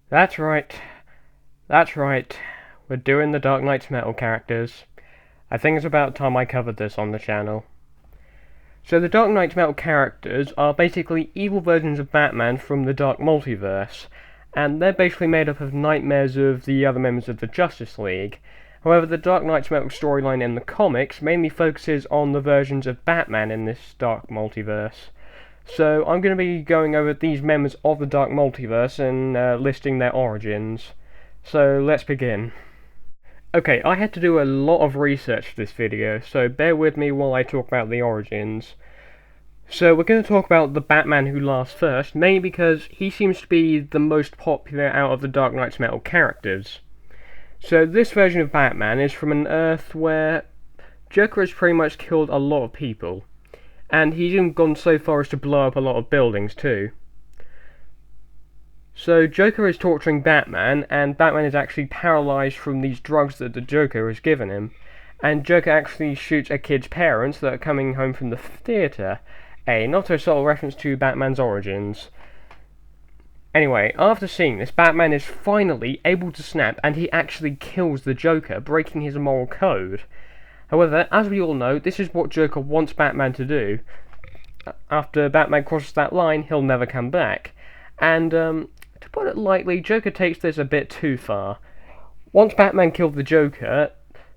That's right. That's right. We're doing the Dark Knight's Metal characters. I think it's about time I covered this on the channel. So the Dark Knight's Metal characters are basically evil versions of Batman from the Dark Multiverse, and they're basically made up of nightmares of the other members of the Justice League. However, the Dark Knight's Metal storyline in the comics mainly focuses on the versions of Batman in this Dark Multiverse. So I'm going to be going over these members of the Dark Multiverse and listing their origins. So let's begin. Okay, I had to do a lot of research for this video, so bear with me while I talk about the origins. So we're going to talk about the Batman Who Laughs first, mainly because he seems to be the most popular out of the Dark Knight's Metal characters. So this version of Batman is from an Earth where Joker has pretty much killed a lot of people. And he's even gone so far as to blow up a lot of buildings too. So Joker is torturing Batman, and Batman is actually paralysed from these drugs that the Joker has given him. And Joker actually shoots a kid's parents that are coming home from the theatre. A not so subtle reference to Batman's origins. Anyway, after seeing this, Batman is finally able to snap, and he actually kills the Joker, breaking his moral code. However, as we all know, this is what Joker wants Batman to do. After Batman crosses that line, he'll never come back. And, to put it lightly, Joker takes this a bit too far. Once Batman killed the Joker,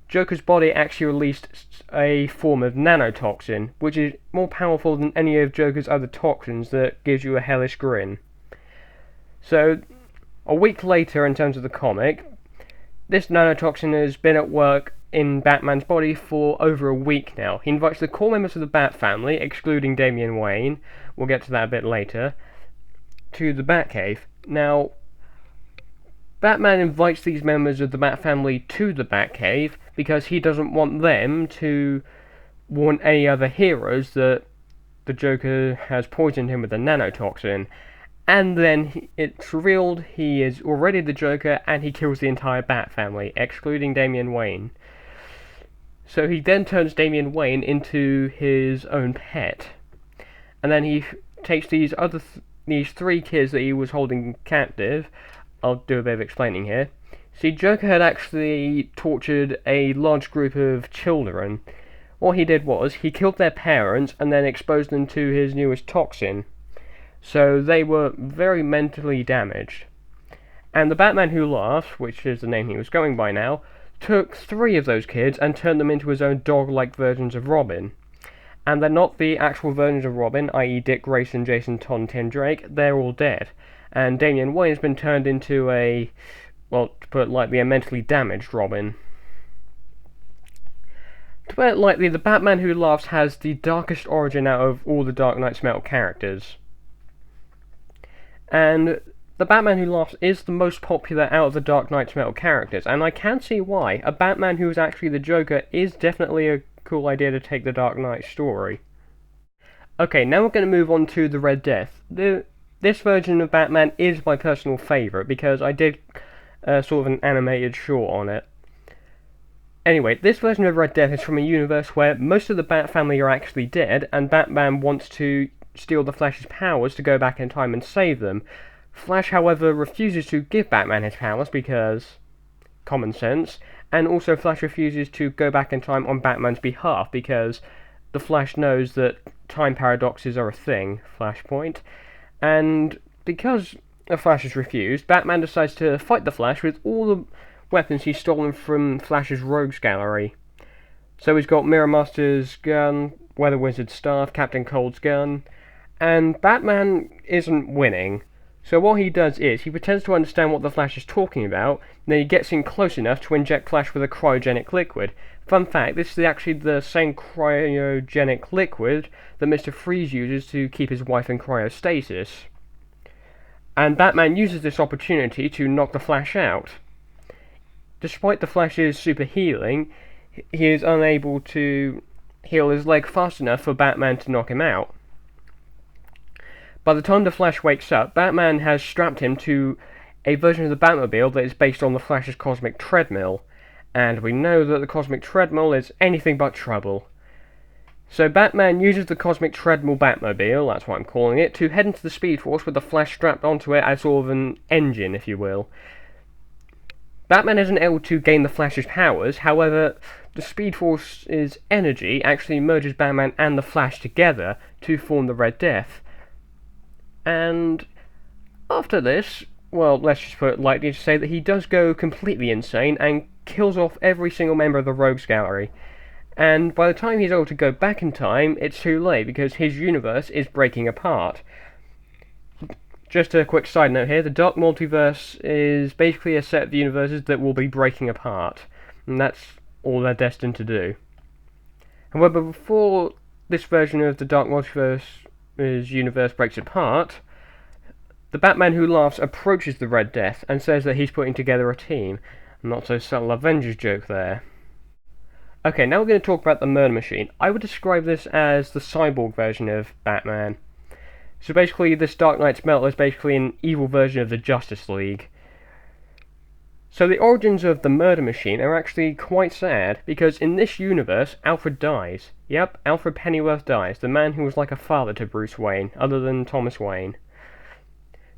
Joker's body actually released a form of nanotoxin, which is more powerful than any of Joker's other toxins that gives you a hellish grin. So, a week later, in terms of the comic, this nanotoxin has been at work in Batman's body for over a week now. He invites the core members of the Bat family, excluding Damian Wayne, we'll get to that a bit later, to the Batcave. Now, Batman invites these members of the Bat family to the Batcave because he doesn't want them to warn any other heroes that the Joker has poisoned him with a nanotoxin. And then it's revealed he is already the Joker, and he kills the entire Bat family, excluding Damian Wayne. So he then turns Damian Wayne into his own pet. And then he takes these three kids that he was holding captive. I'll do a bit of explaining here. See, Joker had actually tortured a large group of children. What he did was, he killed their parents and then exposed them to his newest toxin. So they were very mentally damaged. And the Batman Who Laughs, which is the name he was going by now, took three of those kids and turned them into his own dog-like versions of Robin. And they're not the actual versions of Robin, i.e. Dick Grayson, Jason Todd, and Tim Drake. They're all dead. And Damian Wayne has been turned into a, well, to put it lightly, a mentally damaged Robin. To put it lightly, the Batman Who Laughs has the darkest origin out of all the Dark Knight's Metal characters. And the Batman Who Laughs is the most popular out of the Dark Knight's Metal characters, and I can see why. A Batman who is actually the Joker is definitely a cool idea to take the Dark Knight story. Okay, now we're going to move on to the Red Death. This version of Batman is my personal favourite, because I did sort of an animated short on it. Anyway, this version of Red Death is from a universe where most of the Bat family are actually dead, and Batman wants to steal the Flash's powers to go back in time and save them. Flash, however, refuses to give Batman his powers because common sense, and also Flash refuses to go back in time on Batman's behalf because the Flash knows that time paradoxes are a thing, Flashpoint, and because the Flash has refused, Batman decides to fight the Flash with all the weapons he's stolen from Flash's rogues gallery. So he's got Mirror Master's gun, Weather Wizard's staff, Captain Cold's gun, and Batman isn't winning. So what he does is, he pretends to understand what the Flash is talking about, and then he gets in close enough to inject Flash with a cryogenic liquid. Fun fact, this is actually the same cryogenic liquid that Mr. Freeze uses to keep his wife in cryostasis. And Batman uses this opportunity to knock the Flash out. Despite the Flash's super healing, he is unable to heal his leg fast enough for Batman to knock him out. By the time the Flash wakes up, Batman has strapped him to a version of the Batmobile that is based on the Flash's cosmic treadmill, and we know that the cosmic treadmill is anything but trouble. So Batman uses the Cosmic Treadmill Batmobile, that's what I'm calling it, to head into the Speed Force with the Flash strapped onto it as sort of an engine, if you will. Batman isn't able to gain the Flash's powers, however, the Speed Force's energy actually merges Batman and the Flash together to form the Red Death. And after this, well, let's just put it lightly to say that he does go completely insane and kills off every single member of the Rogues Gallery. And by the time he's able to go back in time, it's too late because his universe is breaking apart. Just a quick side note here, the Dark Multiverse is basically a set of universes that will be breaking apart, and that's all they're destined to do. However, before this version of the Dark Multiverse's universe breaks apart, the Batman Who Laughs approaches the Red Death and says that he's putting together a team. Not so subtle Avengers joke there. Okay, now we're going to talk about the Murder Machine. I would describe this as the cyborg version of Batman. So basically, this Dark Knight's Metal is basically an evil version of the Justice League. So the origins of the Murder Machine are actually quite sad, because in this universe, Alfred dies. Yep, Alfred Pennyworth dies, the man who was like a father to Bruce Wayne, other than Thomas Wayne.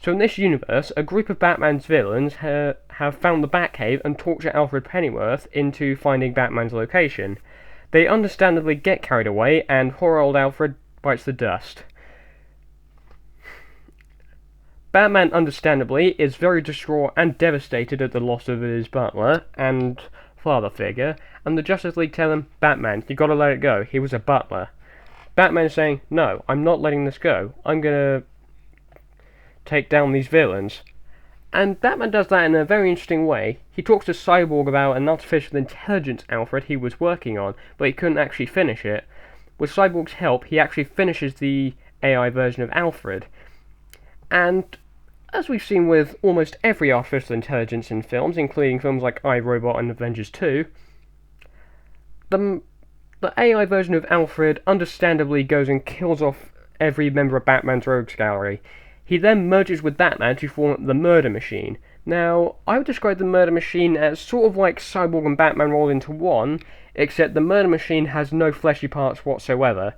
So in this universe, a group of Batman's villains have found the Batcave and torture Alfred Pennyworth into finding Batman's location. They understandably get carried away, and poor old Alfred bites the dust. Batman, understandably, is very distraught and devastated at the loss of his butler and father figure, and the Justice League tell him, Batman, you gotta let it go, he was a butler. Batman is saying, no, I'm not letting this go, I'm gonna take down these villains. And Batman does that in a very interesting way. He talks to Cyborg about an artificial intelligence Alfred he was working on, but he couldn't actually finish it. With Cyborg's help, he actually finishes the AI version of Alfred. And as we've seen with almost every artificial intelligence in films, including films like I, Robot and Avengers 2, the AI version of Alfred understandably goes and kills off every member of Batman's Rogues Gallery. He then merges with Batman to form the Murder Machine. Now, I would describe the Murder Machine as sort of like Cyborg and Batman rolled into one, except the Murder Machine has no fleshy parts whatsoever.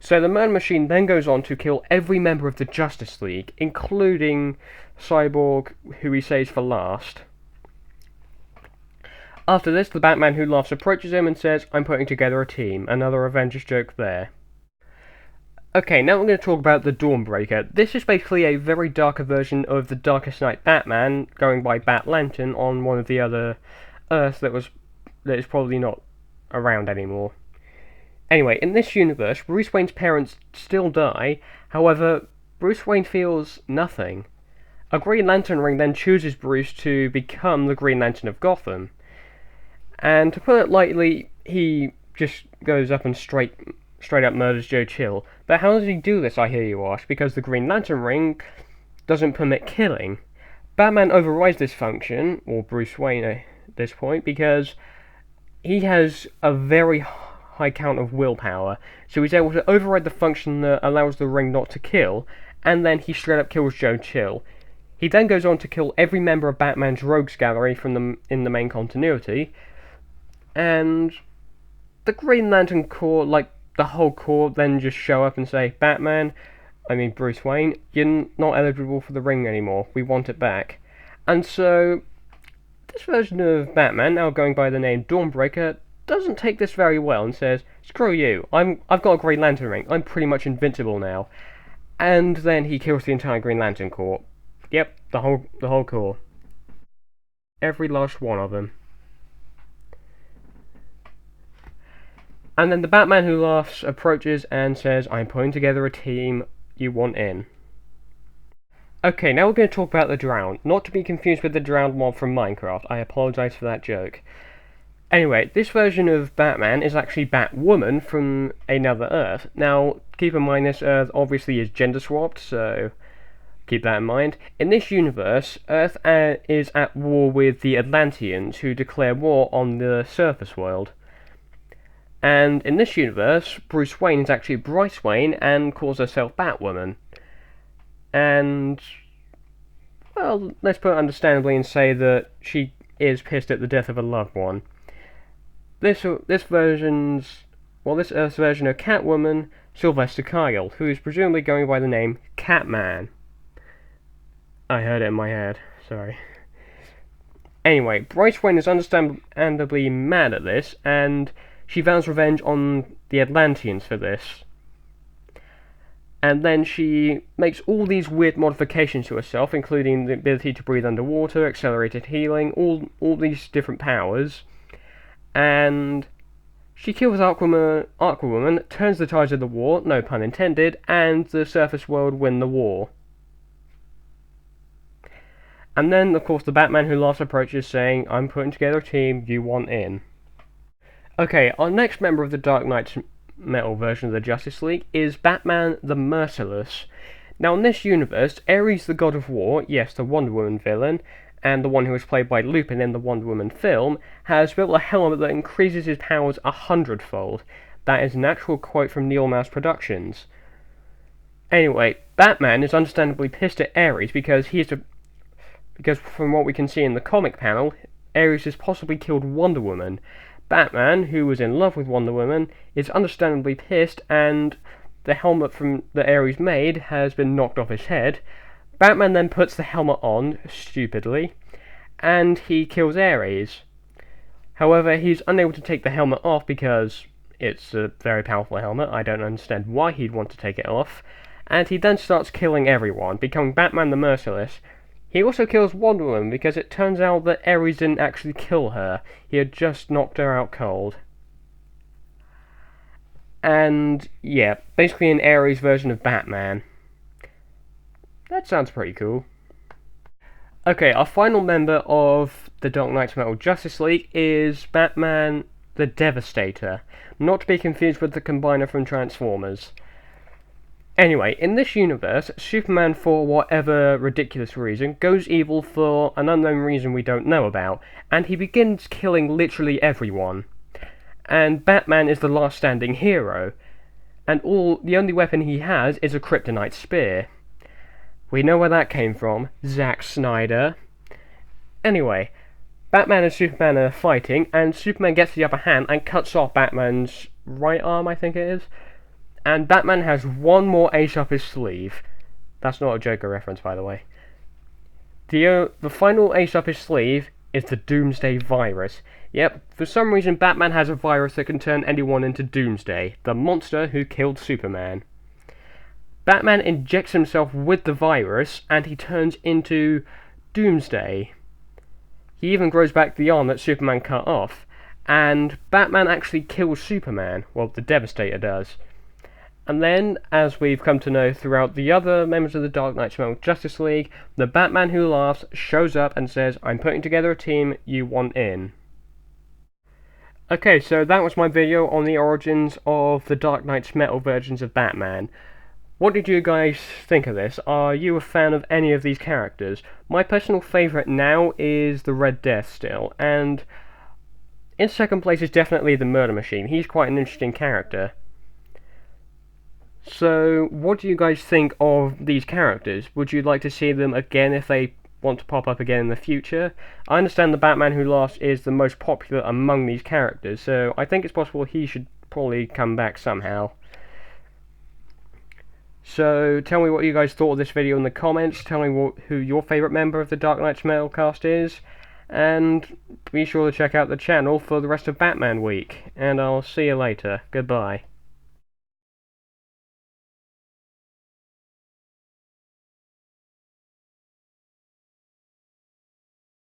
So the Murder Machine then goes on to kill every member of the Justice League, including Cyborg, who he saves for last. After this, the Batman Who Laughs approaches him and says, I'm putting together a team. Another Avengers joke there. Okay, now we're going to talk about the Dorm Breakout. This is basically a very darker version of the Darkest Night Batman, going by Bat Lantern on one of the other Earths that is probably not around anymore. Anyway, in this universe, Bruce Wayne's parents still die, however, Bruce Wayne feels nothing. A Green Lantern ring then chooses Bruce to become the Green Lantern of Gotham. And to put it lightly, he just goes up and straight up murders Joe Chill. But how does he do this, I hear you ask? Because the Green Lantern ring doesn't permit killing. Batman overrides this function, or Bruce Wayne at this point, because he has a very high count of willpower, so he's able to override the function that allows the ring not to kill, and then he straight up kills Joe Chill. He then goes on to kill every member of Batman's Rogues Gallery in the main continuity, and the Green Lantern Corps, like the whole Corps, then just show up and say, Bruce Wayne, you're not eligible for the ring anymore, we want it back. And so, this version of Batman, now going by the name Dawnbreaker, doesn't take this very well and says, screw you, I've got a Green Lantern ring, I'm pretty much invincible now. And then he kills the entire Green Lantern Corps. Yep, the whole Corps. Every last one of them. And then the Batman Who Laughs approaches and says, I'm putting together a team you want in. Okay, now we're going to talk about the Drowned. Not to be confused with the Drowned mob from Minecraft. I apologise for that joke. Anyway, this version of Batman is actually Batwoman from another Earth. Now, keep in mind this Earth obviously is gender swapped, so keep that in mind. In this universe, Earth is at war with the Atlanteans, who declare war on the surface world. And in this universe, Bruce Wayne is actually Bryce Wayne and calls herself Batwoman. And, well, let's put it understandably and say that she is pissed at the death of a loved one. This version's well, this Earth's version of Catwoman, Sylvester Kyle, who is presumably going by the name Catman. I heard it in my head, sorry. Anyway, Bryce Wayne is understandably mad at this, and she vows revenge on the Atlanteans for this. And then she makes all these weird modifications to herself, including the ability to breathe underwater, accelerated healing, all these different powers. And she kills Aquawoman, turns the tides of the war, no pun intended, and the surface world win the war. And then, of course, the Batman Who Laughs approaches, saying, "I'm putting together a team, you want in." Okay, our next member of the Dark Knight's Metal version of the Justice League is Batman the Merciless. Now, in this universe, Ares the God of War, yes, the Wonder Woman villain, and the one who was played by Lupin in the Wonder Woman film, has built a helmet that increases his powers 100-fold. That is an actual quote from Neil Mouse Productions. Anyway, Batman is understandably pissed at Ares because from what we can see in the comic panel, Ares has possibly killed Wonder Woman. Batman, who was in love with Wonder Woman, is understandably pissed, and the helmet that Ares made has been knocked off his head. Batman then puts the helmet on, stupidly, and he kills Ares. However, he's unable to take the helmet off because it's a very powerful helmet. I don't understand why he'd want to take it off. And he then starts killing everyone, becoming Batman the Merciless. He also kills Wonder Woman because it turns out that Ares didn't actually kill her. He had just knocked her out cold. And yeah, basically an Ares version of Batman. That sounds pretty cool. Okay, our final member of the Dark Knight's Metal Justice League is Batman the Devastator, not to be confused with the Combiner from Transformers. Anyway, in this universe, Superman, for whatever ridiculous reason, goes evil for an unknown reason we don't know about, and he begins killing literally everyone. And Batman is the last standing hero, and the only weapon he has is a kryptonite spear. We know where that came from, Zack Snyder. Anyway, Batman and Superman are fighting, and Superman gets the upper hand and cuts off Batman's right arm, I think it is. And Batman has one more ace up his sleeve. That's not a Joker reference, by the way. The final ace up his sleeve is the Doomsday virus. Yep, for some reason Batman has a virus that can turn anyone into Doomsday, the monster who killed Superman. Batman injects himself with the virus, and he turns into Doomsday. He even grows back the arm that Superman cut off. And Batman actually kills Superman. Well, the Devastator does. And then, as we've come to know throughout the other members of the Dark Knight's Metal Justice League, the Batman Who Laughs shows up and says, "I'm putting together a team, you want in." Okay, so that was my video on the origins of the Dark Knight's Metal versions of Batman. What did you guys think of this? Are you a fan of any of these characters? My personal favourite now is the Red Death still, and in second place is definitely the Murder Machine. He's quite an interesting character. So, what do you guys think of these characters? Would you like to see them again if they want to pop up again in the future? I understand the Batman Who Laughs is the most popular among these characters, so I think it's possible he should probably come back somehow. So, tell me what you guys thought of this video in the comments, tell me who your favourite member of the Dark Knight's Metal cast is, and be sure to check out the channel for the rest of Batman Week, and I'll see you later. Goodbye.